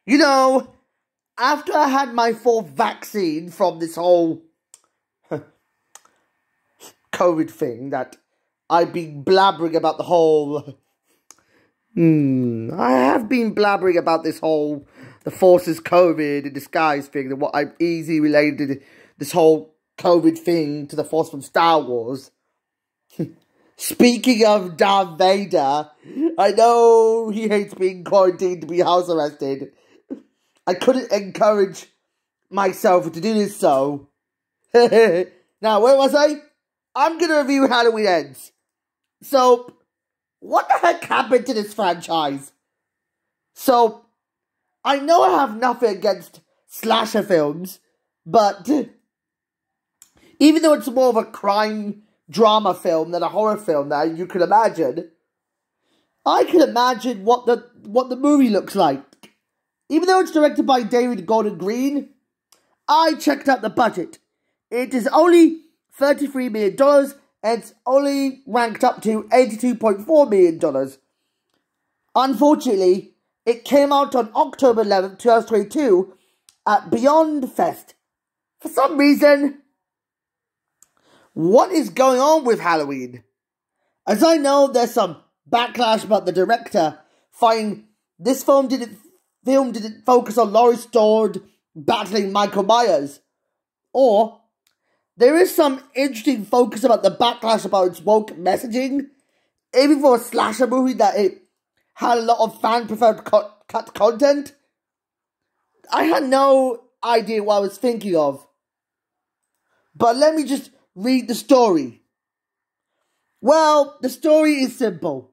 You know, after I had my 4th vaccine from this whole COVID thing that I've been blabbering about the whole... I have been blabbering about this whole... The Force's COVID in disguise thing, and what I've easily related this whole COVID thing to the Force from Star Wars. Speaking of Darth Vader, I know he hates being quarantined to be house arrested. I couldn't encourage myself to do this, so... Now, where was I? I'm going to review Halloween Ends. So, what the heck happened to this franchise? So, I know I have nothing against slasher films, but even though it's more of a crime drama film than a horror film that you could imagine, I can imagine what the movie looks like. Even though it's directed by David Gordon Green, I checked out the budget. It is only $33 million, and it's only ranked up to $82.4 million. Unfortunately, it came out on October 11th, 2022 at Beyond Fest. For some reason, what is going on with Halloween? As I know, there's some backlash about the director finding this film didn't focus on Laurie Strode battling Michael Myers. Or, there is some interesting focus about the backlash about its woke messaging. Even for a slasher movie that it had a lot of fan-preferred cut content. I had no idea what I was thinking of. But let me just read the story. Well, the story is simple.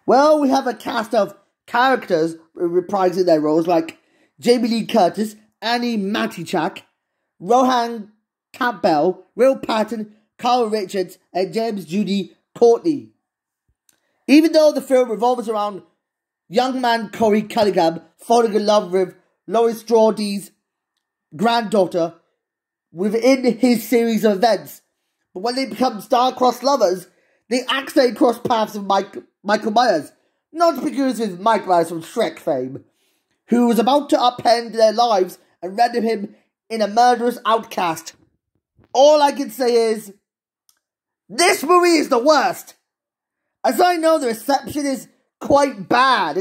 Well, we have a cast of characters reprising their roles like Jamie Lee Curtis, Annie Matichak, Rohan Campbell, Will Patton, Carl Richards, and James Judy Courtney. Even though the film revolves around young man Corey Cunningham falling in love with Laurie Strode's granddaughter within his series of events, but when they become star-crossed lovers, they accidentally cross paths with Michael Myers, not because with Mike Myers from Shrek fame, who was about to upend their lives and render him in a murderous outcast. All I can say is, this movie is the worst. As I know, the reception is quite bad.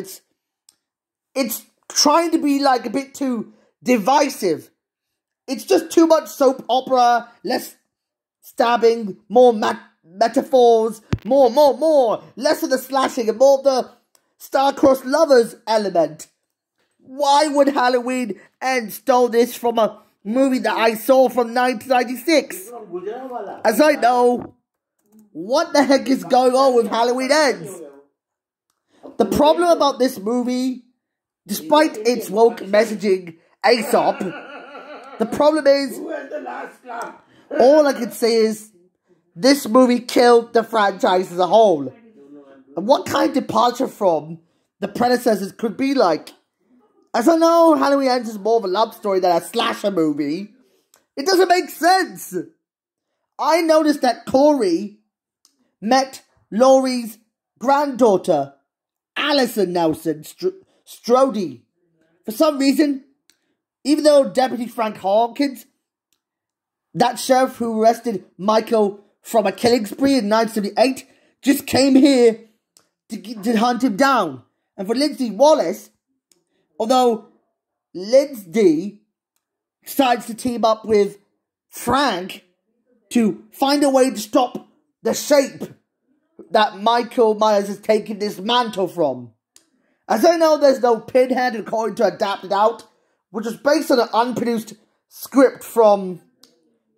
It's trying to be like a bit too divisive. It's just too much soap opera, less stabbing, more metaphors, more, less of the slashing and more of the star-crossed lovers element. Why would Halloween Ends stole this from a movie that I saw from 1996? As I know, what the heck is going on with Halloween Ends? The problem about this movie, despite its woke messaging ASOP, the problem is, all I can say is, this movie killed the franchise as a whole. And what kind of departure from the predecessors could be like? As I know, Halloween Ends is more of a love story than a slasher movie. It doesn't make sense. I noticed that Corey met Laurie's granddaughter, Allison Nelson Strode. For some reason, even though Deputy Frank Hawkins, that sheriff who arrested Michael from a killing spree in 1978, just came here to hunt him down. And for Lindsay Wallace, although Lindsay decides to team up with Frank to find a way to stop the shape that Michael Myers has taken this mantle from. As I know, there's no Pinhead according to Adapt It Out, which was based on an unproduced script from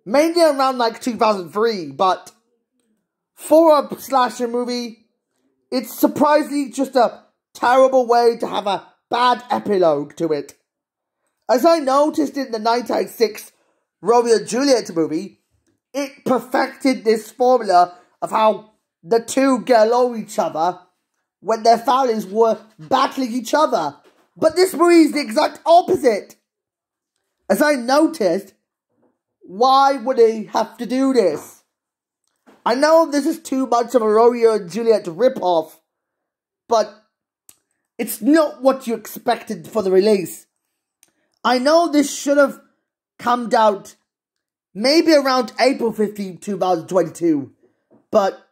mainly around like 2003, but for a slasher movie, it's surprisingly just a terrible way to have a bad epilogue to it. As I noticed in the 1996 Romeo and Juliet movie, it perfected this formula of how the two get along with each other when their families were battling each other. But this movie is the exact opposite. As I noticed, why would they have to do this? I know this is too much of a Romeo and Juliet ripoff, but it's not what you expected for the release. I know this should have come out maybe around April 15, 2022, but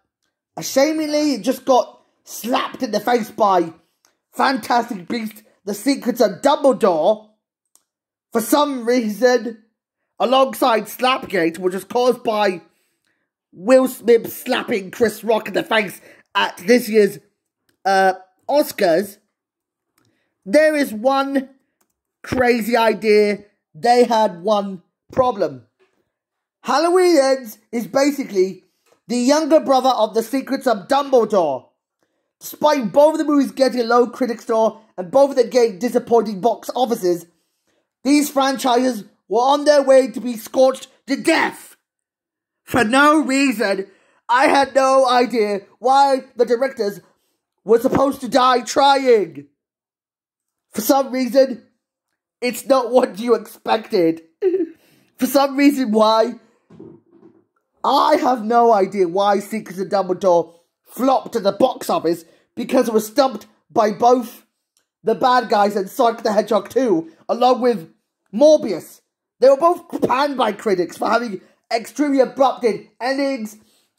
ashamedly, it just got slapped in the face by Fantastic Beasts: The Secrets of Dumbledore for some reason, alongside Slapgate, which was caused by Will Smith slapping Chris Rock in the face at this year's Oscars. There is one crazy idea. They had one problem. Halloween Ends is basically the younger brother of The Secrets of Dumbledore. Despite both of the movies getting a low critic score and both of them getting disappointing box offices, these franchises were on their way to be scorched to death. For no reason, I had no idea why the directors were supposed to die trying. For some reason, it's not what you expected. For some reason why, I have no idea why Secrets of Dumbledore flopped at the box office, because it was stumped by both The Bad Guys and Sonic the Hedgehog 2, along with Morbius. They were both panned by critics for having extremely abrupt endings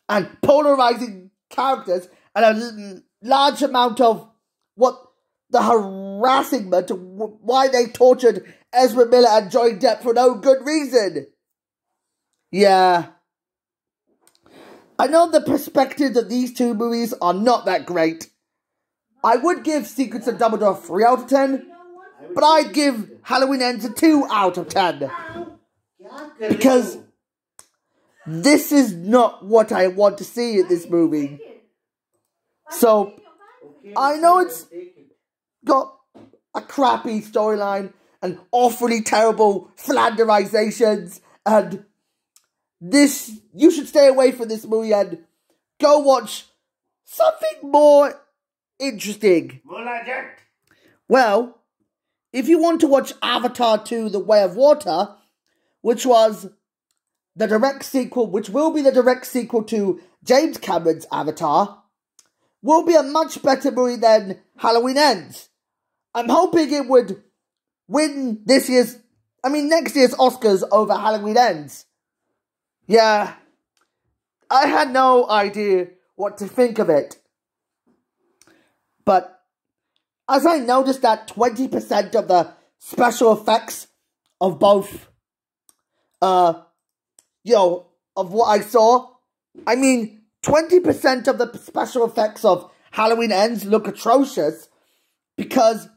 and polarizing characters and a large amount of the harassment, why they tortured Ezra Miller and Johnny Depp for no good reason. Yeah. I know the perspective of these two movies are not that great. I would give Secrets of Dumbledore a 3 out of 10, but I'd give Halloween Ends a 2 out of 10. Because this is not what I want to see in this movie. So, I know it's got a crappy storyline and awfully terrible flanderizations, and this, you should stay away from this movie and go watch something more interesting. Well, if you want to watch Avatar 2: The Way of Water, which was the direct sequel, which will be the direct sequel to James Cameron's Avatar, will be a much better movie than Halloween Ends. I'm hoping it would win next year's Oscars over Halloween Ends. Yeah, I had no idea what to think of it. But as I noticed that 20% of the special effects of both, of what I saw, 20% of the special effects of Halloween Ends look atrocious, because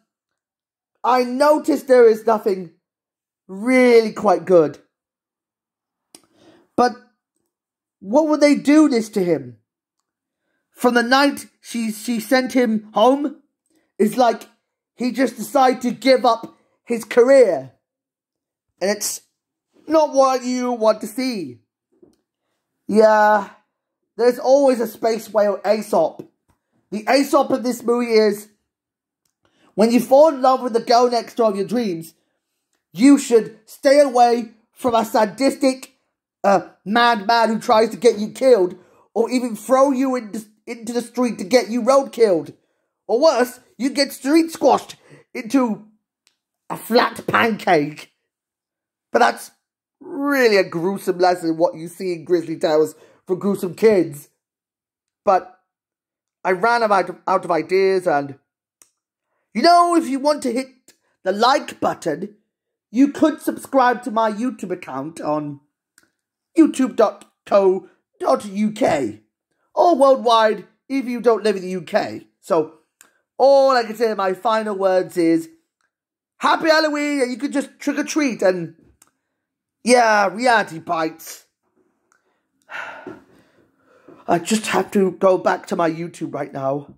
I noticed there is nothing really quite good. But what would they do this to him? From the night she sent him home, it's like he just decided to give up his career. And it's not what you want to see. Yeah, there's always a space whale Aesop. The Aesop of this movie is, when you fall in love with the girl next door of your dreams, you should stay away from a sadistic madman who tries to get you killed, or even throw you into the street to get you road killed. Or worse, you get street squashed into a flat pancake. But that's really a gruesome lesson in what you see in Grizzly Tales for gruesome kids. But I ran out of ideas, and if you want to hit the like button, you could subscribe to my YouTube account on youtube.co.uk, or worldwide if you don't live in the UK. So all I can say in my final words is Happy Halloween, and you could just trick or treat, and yeah, reality bites. I just have to go back to my YouTube right now.